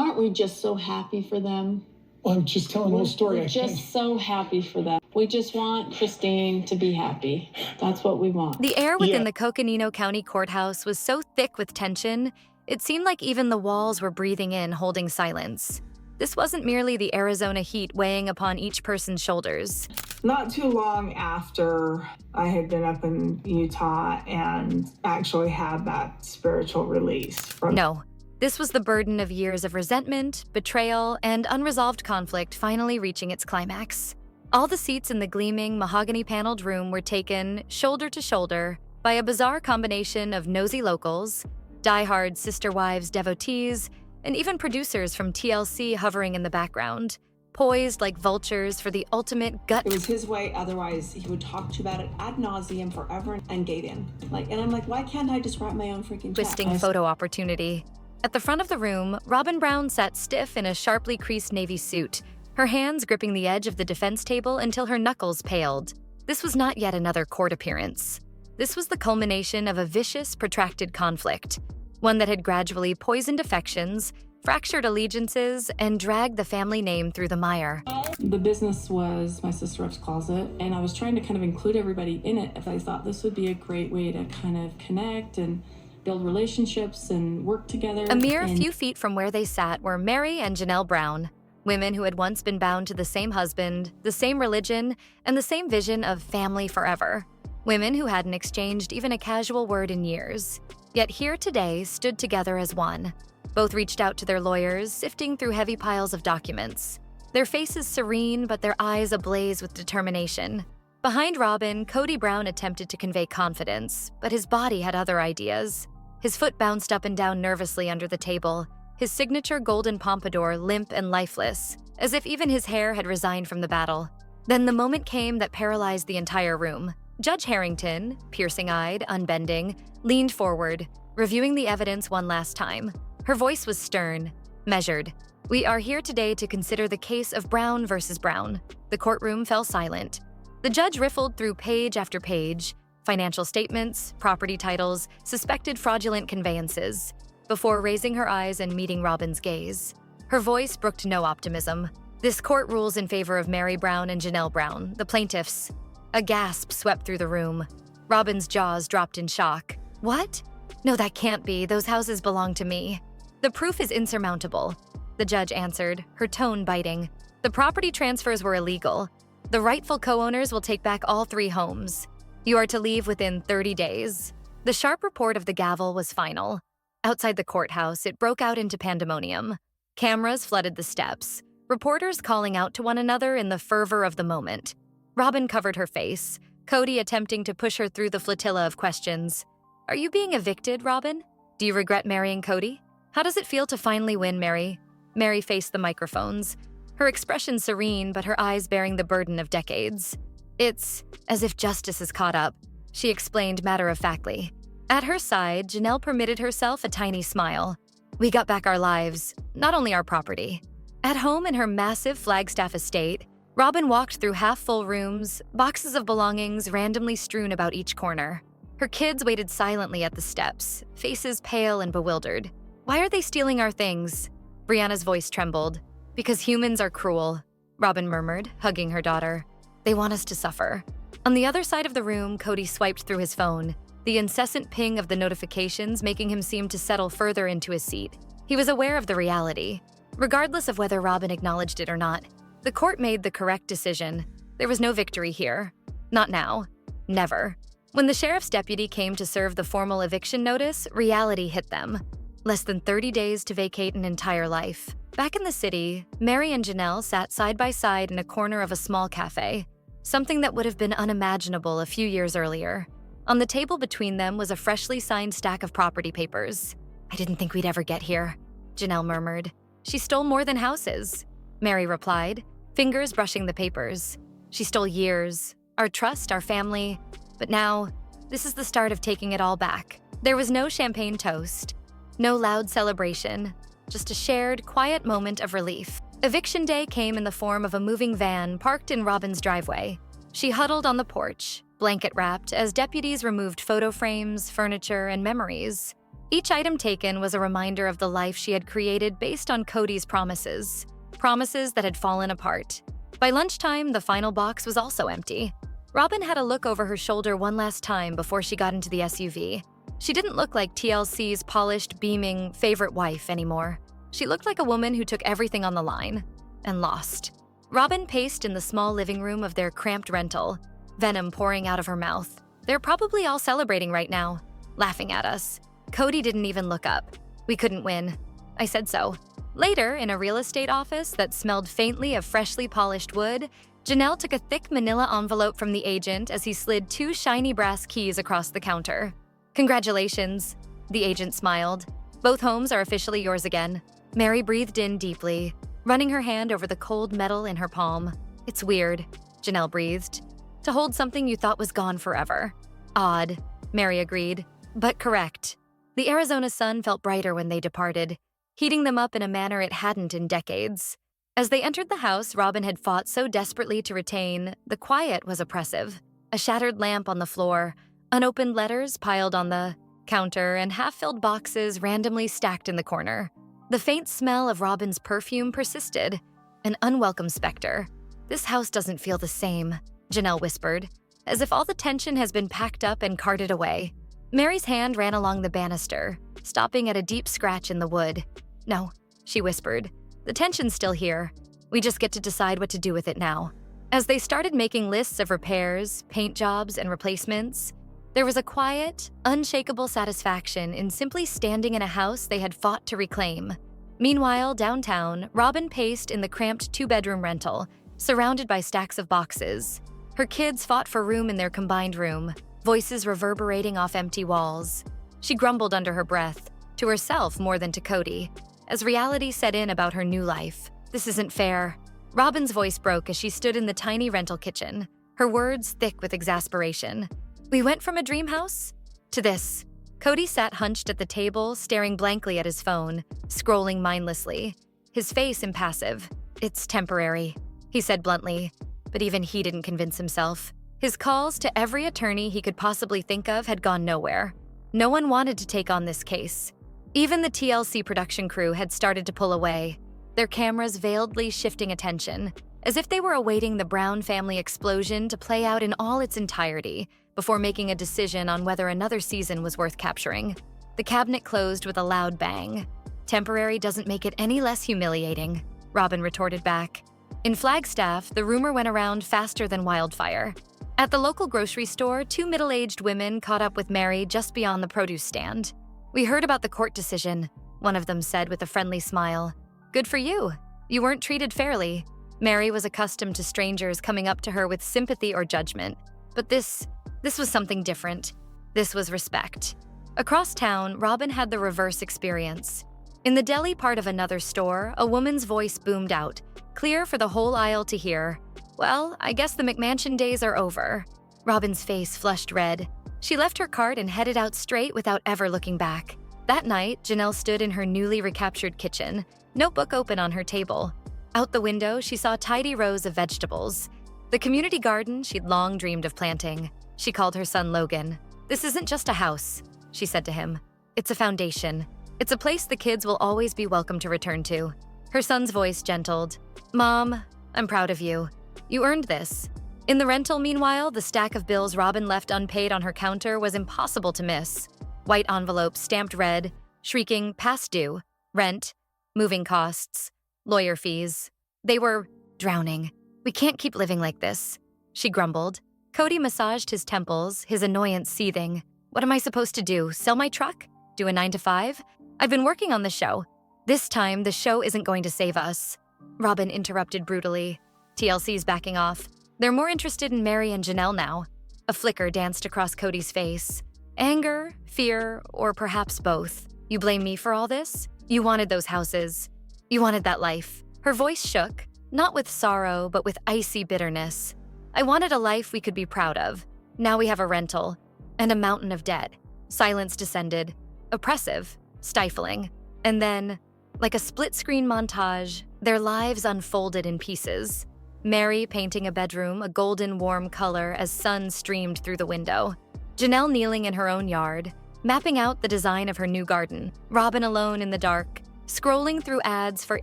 Aren't we just so happy for them? Well, I'm just telling the whole story. We're just so happy for them. We just want Christine to be happy. That's what we want. The air within the Coconino County Courthouse was so thick with tension, it seemed like even the walls were breathing in, holding silence. This wasn't merely the Arizona heat weighing upon each person's shoulders. Not too long after I had been up in Utah and actually had that spiritual release from... No, this was the burden of years of resentment, betrayal, and unresolved conflict finally reaching its climax. All the seats in the gleaming, mahogany-paneled room were taken, shoulder to shoulder, by a bizarre combination of nosy locals, die-hard sister wives devotees, and even producers from TLC hovering in the background, poised like vultures for the ultimate gut. It was his way, otherwise he would talk to you about it ad nauseum forever and gave in. And I'm like, why can't I just write my own freaking check? Twisting photo opportunity. At the front of the room, Robyn Brown sat stiff in a sharply creased navy suit, her hands gripping the edge of the defense table until her knuckles paled. This was not yet another court appearance. This was the culmination of a vicious, protracted conflict, one that had gradually poisoned affections, fractured allegiances, and dragged the family name through the mire. The business was my sister-in-law's closet, and I was trying to kind of include everybody in it. If I thought this would be a great way to kind of connect and build relationships and work together. A mere few feet from where they sat were Meri and Janelle Brown, women who had once been bound to the same husband, the same religion, and the same vision of family forever. Women who hadn't exchanged even a casual word in years, yet here today stood together as one. Both reached out to their lawyers, sifting through heavy piles of documents. Their faces serene, but their eyes ablaze with determination. Behind Robyn, Kody Brown attempted to convey confidence, but his body had other ideas. His foot bounced up and down nervously under the table, his signature golden pompadour limp and lifeless, as if even his hair had resigned from the battle. Then the moment came that paralyzed the entire room. Judge Harrington, piercing-eyed, unbending, leaned forward, reviewing the evidence one last time. Her voice was stern, measured. "We are here today to consider the case of Brown versus Brown." The courtroom fell silent. The judge riffled through page after page, financial statements, property titles, suspected fraudulent conveyances, before raising her eyes and meeting Robyn's gaze. Her voice brooked no optimism. "This court rules in favor of Meri Brown and Janelle Brown, the plaintiffs." A gasp swept through the room. Robyn's jaws dropped in shock. "What? No, that can't be. Those houses belong to me." "The proof is insurmountable," the judge answered, her tone biting. "The property transfers were illegal. The rightful co-owners will take back all 3 homes. You are to leave within 30 days. The sharp report of the gavel was final. Outside the courthouse, it broke out into pandemonium. Cameras flooded the steps, reporters calling out to one another in the fervor of the moment. Robyn covered her face, Kody attempting to push her through the flotilla of questions. "Are you being evicted, Robyn? Do you regret marrying Kody? How does it feel to finally win, Meri?" Meri faced the microphones, her expression serene but her eyes bearing the burden of decades. "It's as if justice has caught up," she explained matter-of-factly. At her side, Janelle permitted herself a tiny smile. "We got back our lives, not only our property." At home in her massive Flagstaff estate, Robyn walked through half-full rooms, boxes of belongings randomly strewn about each corner. Her kids waited silently at the steps, faces pale and bewildered. "Why are they stealing our things?" Brianna's voice trembled. "Because humans are cruel," Robyn murmured, hugging her daughter. "They want us to suffer." On the other side of the room, Kody swiped through his phone, the incessant ping of the notifications making him seem to settle further into his seat. He was aware of the reality. Regardless of whether Robyn acknowledged it or not, the court made the correct decision. There was no victory here. Not now. Never. When the sheriff's deputy came to serve the formal eviction notice, reality hit them. Less than 30 days to vacate an entire life. Back in the city, Meri and Janelle sat side by side in a corner of a small cafe, something that would have been unimaginable a few years earlier. On the table between them was a freshly signed stack of property papers. "I didn't think we'd ever get here," Janelle murmured. "She stole more than houses," Meri replied, fingers brushing the papers. "She stole years, our trust, our family. But now, this is the start of taking it all back." There was no champagne toast, no loud celebration, just a shared, quiet moment of relief. Eviction day came in the form of a moving van parked in Robyn's driveway. She huddled on the porch, blanket-wrapped, as deputies removed photo frames, furniture, and memories. Each item taken was a reminder of the life she had created based on Kody's promises that had fallen apart. By lunchtime, the final box was also empty. Robyn had a look over her shoulder one last time before she got into the SUV. She didn't look like TLC's polished, beaming favorite wife anymore. She looked like a woman who took everything on the line and lost. Robyn paced in the small living room of their cramped rental, venom pouring out of her mouth. They're probably all celebrating right now, laughing at us. Kody didn't even look up. We couldn't win. I said so. Later, in a real estate office that smelled faintly of freshly polished wood, Janelle took a thick manila envelope from the agent as he slid 2 shiny brass keys across the counter. "Congratulations," the agent smiled. "Both homes are officially yours again." Meri breathed in deeply, running her hand over the cold metal in her palm. "It's weird," Janelle breathed, "to hold something you thought was gone forever." "Odd," Meri agreed, "but correct." The Arizona sun felt brighter when they departed, heating them up in a manner it hadn't in decades. As they entered the house Robyn had fought so desperately to retain, the quiet was oppressive. A shattered lamp on the floor, unopened letters piled on the counter, and half-filled boxes randomly stacked in the corner. The faint smell of Robyn's perfume persisted, an unwelcome specter. "This house doesn't feel the same," Janelle whispered, "as if all the tension has been packed up and carted away." Meri's hand ran along the banister, stopping at a deep scratch in the wood. "No," she whispered, "the tension's still here. We just get to decide what to do with it now." As they started making lists of repairs, paint jobs, and replacements, there was a quiet, unshakable satisfaction in simply standing in a house they had fought to reclaim. Meanwhile, downtown, Robyn paced in the cramped 2-bedroom rental, surrounded by stacks of boxes. Her kids fought for room in their combined room, voices reverberating off empty walls. She grumbled under her breath, to herself more than to Kody, as reality set in about her new life. "This isn't fair." Robyn's voice broke as she stood in the tiny rental kitchen, her words thick with exasperation. "We went from a dream house to this." Kody sat hunched at the table, staring blankly at his phone, scrolling mindlessly, his face impassive. "It's temporary," he said bluntly, but even he didn't convince himself. His calls to every attorney he could possibly think of had gone nowhere. No one wanted to take on this case. Even the TLC production crew had started to pull away, their cameras veiledly shifting attention, as if they were awaiting the Brown family explosion to play out in all its entirety before making a decision on whether another season was worth capturing. The cabinet closed with a loud bang. "Temporary doesn't make it any less humiliating," Robyn retorted back. In Flagstaff, the rumor went around faster than wildfire. At the local grocery store, 2 middle-aged women caught up with Meri just beyond the produce stand. "We heard about the court decision," one of them said with a friendly smile. "Good for you. You weren't treated fairly." Meri was accustomed to strangers coming up to her with sympathy or judgment. But this was something different. This was respect. Across town, Robyn had the reverse experience. In the deli part of another store, a woman's voice boomed out, clear for the whole aisle to hear. "Well, I guess the McMansion days are over." Robyn's face flushed red. She left her cart and headed out straight without ever looking back. That night, Janelle stood in her newly recaptured kitchen, notebook open on her table. Out the window, she saw tidy rows of vegetables. The community garden she'd long dreamed of planting. She called her son Logan. "This isn't just a house," she said to him. "It's a foundation. It's a place the kids will always be welcome to return to." Her son's voice gentled. "Mom, I'm proud of you. You earned this." In the rental, meanwhile, the stack of bills Robyn left unpaid on her counter was impossible to miss. White envelopes stamped red, shrieking "past due," rent, moving costs, lawyer fees. They were drowning. "We can't keep living like this," she grumbled. Kody massaged his temples, his annoyance seething. "What am I supposed to do? Sell my truck? Do a 9 to 5? I've been working on the show. This time, the show isn't going to save us." Robyn interrupted brutally. "TLC's backing off. They're more interested in Meri and Janelle now." A flicker danced across Kody's face. Anger, fear, or perhaps both. "You blame me for all this? You wanted those houses. You wanted that life." Her voice shook, not with sorrow, but with icy bitterness. "I wanted a life we could be proud of. Now we have a rental, and a mountain of debt." Silence descended, oppressive, stifling. And then, like a split-screen montage, their lives unfolded in pieces. Meri painting a bedroom a golden warm color as sun streamed through the window. Janelle kneeling in her own yard, mapping out the design of her new garden. Robyn alone in the dark, scrolling through ads for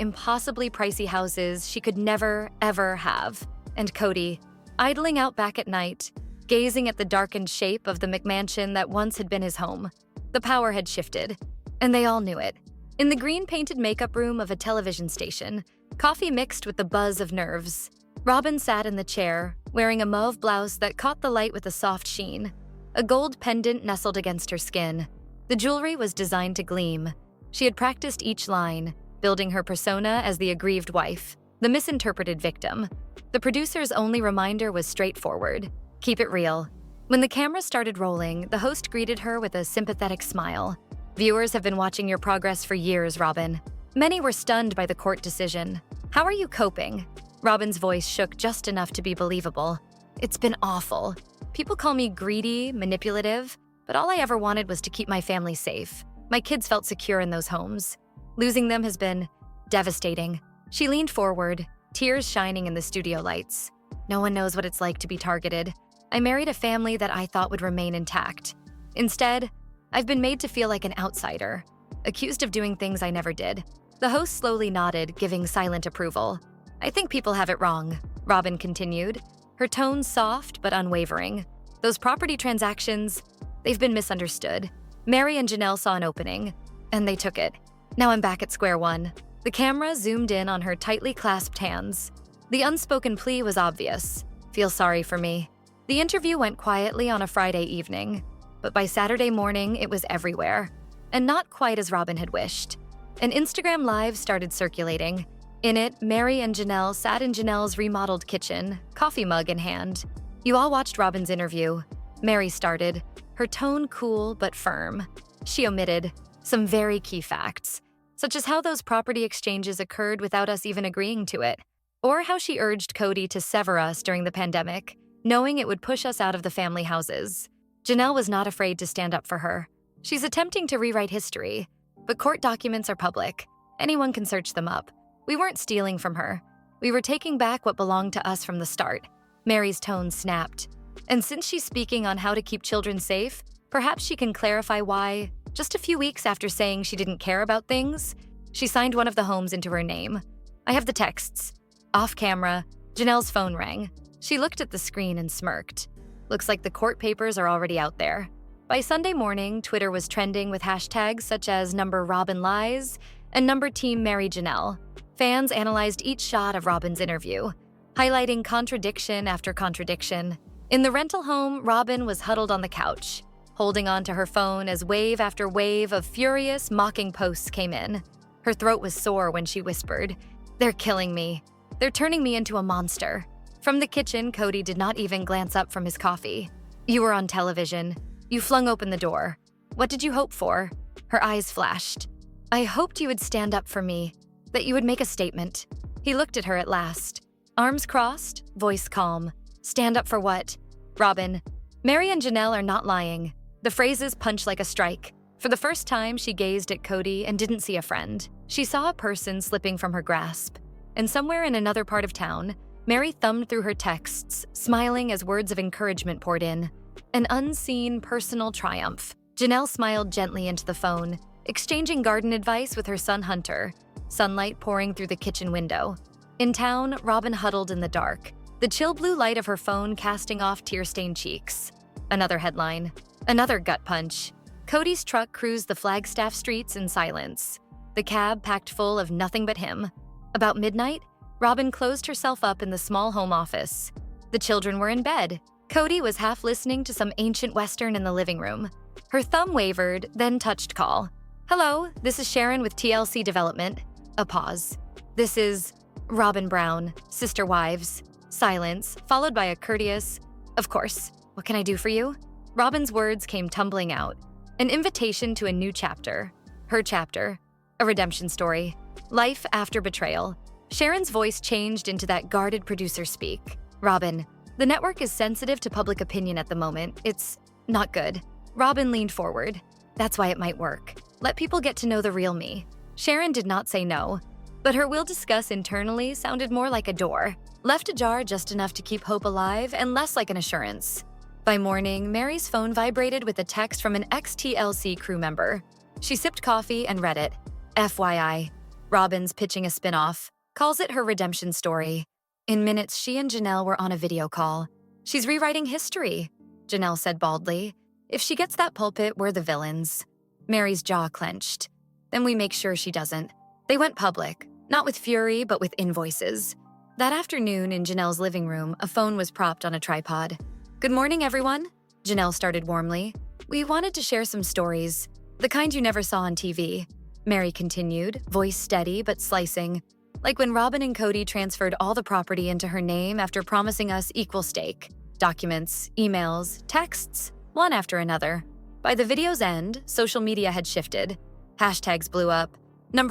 impossibly pricey houses she could never, ever have. And Kody, idling out back at night, gazing at the darkened shape of the McMansion that once had been his home. The power had shifted, and they all knew it. In the green-painted makeup room of a television station, coffee mixed with the buzz of nerves, Robyn sat in the chair, wearing a mauve blouse that caught the light with a soft sheen. A gold pendant nestled against her skin. The jewelry was designed to gleam. She had practiced each line, building her persona as the aggrieved wife, the misinterpreted victim. The producer's only reminder was straightforward: keep it real. When the camera started rolling, the host greeted her with a sympathetic smile. Viewers have been watching your progress for years, Robyn. Many were stunned by the court decision. How are you coping? Robyn's voice shook just enough to be believable. It's been awful. People call me greedy, manipulative, but all I ever wanted was to keep my family safe. My kids felt secure in those homes. Losing them has been devastating. She leaned forward, tears shining in the studio lights. No one knows what it's like to be targeted. I married a family that I thought would remain intact. Instead, I've been made to feel like an outsider, accused of doing things I never did. The host slowly nodded, giving silent approval. I think people have it wrong, Robyn continued, her tone soft but unwavering. Those property transactions, they've been misunderstood. Meri and Janelle saw an opening, and they took it. Now I'm back at square one. The camera zoomed in on her tightly clasped hands. The unspoken plea was obvious. Feel sorry for me. The interview went quietly on a Friday evening, but by Saturday morning it was everywhere, and not quite as Robyn had wished. An Instagram Live started circulating. In it, Meri and Janelle sat in Janelle's remodeled kitchen, coffee mug in hand. You all watched Robyn's interview. Meri started, her tone cool but firm. She omitted some very key facts, such as how those property exchanges occurred without us even agreeing to it, or how she urged Kody to sever us during the pandemic, knowing it would push us out of the family houses. Janelle was not afraid to stand up for her. She's attempting to rewrite history, but court documents are public. Anyone can search them up. We weren't stealing from her. We were taking back what belonged to us from the start. Meri's tone snapped. And since she's speaking on how to keep children safe, perhaps she can clarify why, just a few weeks after saying she didn't care about things, she signed one of the homes into her name. I have the texts. Off camera, Janelle's phone rang. She looked at the screen and smirked. Looks like the court papers are already out there. By Sunday morning, Twitter was trending with hashtags such as #RobynLies and #Team Meri Janelle. Fans analyzed each shot of Robyn's interview, highlighting contradiction after contradiction. In the rental home, Robyn was huddled on the couch, holding onto her phone as wave after wave of furious, mocking posts came in. Her throat was sore when she whispered, "They're killing me. They're turning me into a monster." From the kitchen, Kody did not even glance up from his coffee. "You were on television. You flung open the door. What did you hope for?" Her eyes flashed. "I hoped you would stand up for me, that you would make a statement." He looked at her at last. Arms crossed, voice calm. "Stand up for what?" "Robyn, Meri and Janelle are not lying." The phrases punched like a strike. For the first time, she gazed at Kody and didn't see a friend. She saw a person slipping from her grasp. And somewhere in another part of town, Meri thumbed through her texts, smiling as words of encouragement poured in. An unseen, personal triumph. Janelle smiled gently into the phone, exchanging garden advice with her son Hunter, sunlight pouring through the kitchen window. In town, Robyn huddled in the dark, the chill blue light of her phone casting off tear-stained cheeks. Another headline. Another gut punch. Kody's truck cruised the Flagstaff streets in silence, the cab packed full of nothing but him. About midnight, Robyn closed herself up in the small home office. The children were in bed. Kody was half listening to some ancient Western in the living room. Her thumb wavered, then touched call. "Hello, this is Sharon with TLC Development." A pause. "This is Robyn Brown, Sister Wives." Silence, followed by a courteous, "Of course, what can I do for you?" Robyn's words came tumbling out. An invitation to a new chapter. Her chapter. A redemption story. Life after betrayal. Sharon's voice changed into that guarded producer speak. "Robyn, the network is sensitive to public opinion at the moment. It's not good." Robyn leaned forward. "That's why it might work. Let people get to know the real me." Sharon did not say no, but her "we'll discuss internally" sounded more like a door, left ajar just enough to keep hope alive and less like an assurance. By morning, Meri's phone vibrated with a text from an ex-TLC crew member. She sipped coffee and read it. FYI, Robyn's pitching a spin-off, calls it her redemption story. In minutes, she and Janelle were on a video call. She's rewriting history, Janelle said baldly. If she gets that pulpit, we're the villains. Meri's jaw clenched. Then we make sure she doesn't. They went public, not with fury, but with invoices. That afternoon in Janelle's living room, a phone was propped on a tripod. Good morning, everyone, Janelle started warmly. We wanted to share some stories, the kind you never saw on TV. Meri continued, voice steady but slicing, like when Robyn and Kody transferred all the property into her name after promising us equal stake. Documents, emails, texts, one after another. By the video's end, social media had shifted. Hashtags blew up.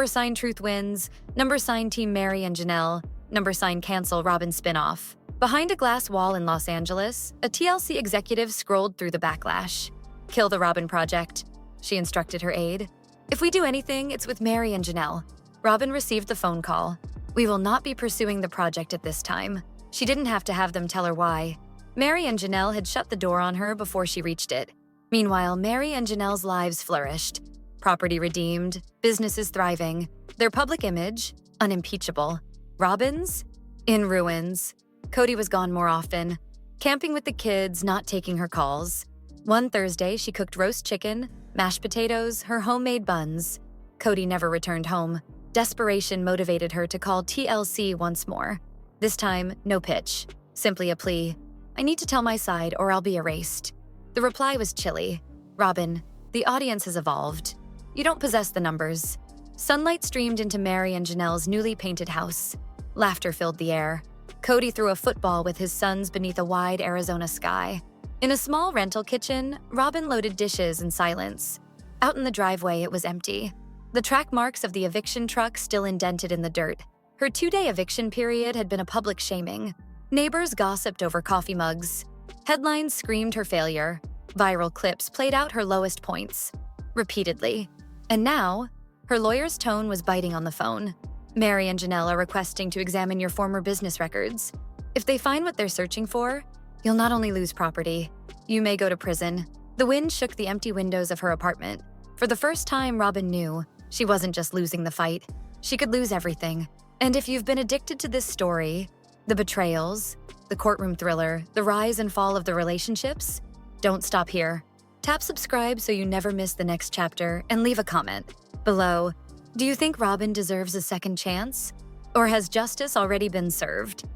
#sign truth wins, #sign team Meri and Janelle, #sign cancel Robyn spinoff. Behind a glass wall in Los Angeles, a TLC executive scrolled through the backlash. Kill the Robyn project, she instructed her aide. If we do anything, it's with Meri and Janelle. Robyn received the phone call. We will not be pursuing the project at this time. She didn't have to have them tell her why. Meri and Janelle had shut the door on her before she reached it. Meanwhile, Meri and Janelle's lives flourished. Property redeemed, businesses thriving, their public image, unimpeachable. Robyn's? In ruins. Kody was gone more often, camping with the kids, not taking her calls. One Thursday, she cooked roast chicken, mashed potatoes, her homemade buns. Kody never returned home. Desperation motivated her to call TLC once more. This time, no pitch, simply a plea. I need to tell my side or I'll be erased. The reply was chilly. Robyn, the audience has evolved. You don't possess the numbers. Sunlight streamed into Meri and Janelle's newly painted house. Laughter filled the air. Kody threw a football with his sons beneath a wide Arizona sky. In a small rental kitchen, Robyn loaded dishes in silence. Out in the driveway, it was empty. The track marks of the eviction truck still indented in the dirt. Her 2-day eviction period had been a public shaming. Neighbors gossiped over coffee mugs. Headlines screamed her failure. Viral clips played out her lowest points. Repeatedly. And now, her lawyer's tone was biting on the phone. Meri and Janelle are requesting to examine your former business records. If they find what they're searching for, you'll not only lose property, you may go to prison. The wind shook the empty windows of her apartment. For the first time, Robyn knew she wasn't just losing the fight. She could lose everything. And if you've been addicted to this story, the betrayals, the courtroom thriller, the rise and fall of the relationships, don't stop here. Tap subscribe so you never miss the next chapter and leave a comment. Below, do you think Robyn deserves a second chance? Or has justice already been served?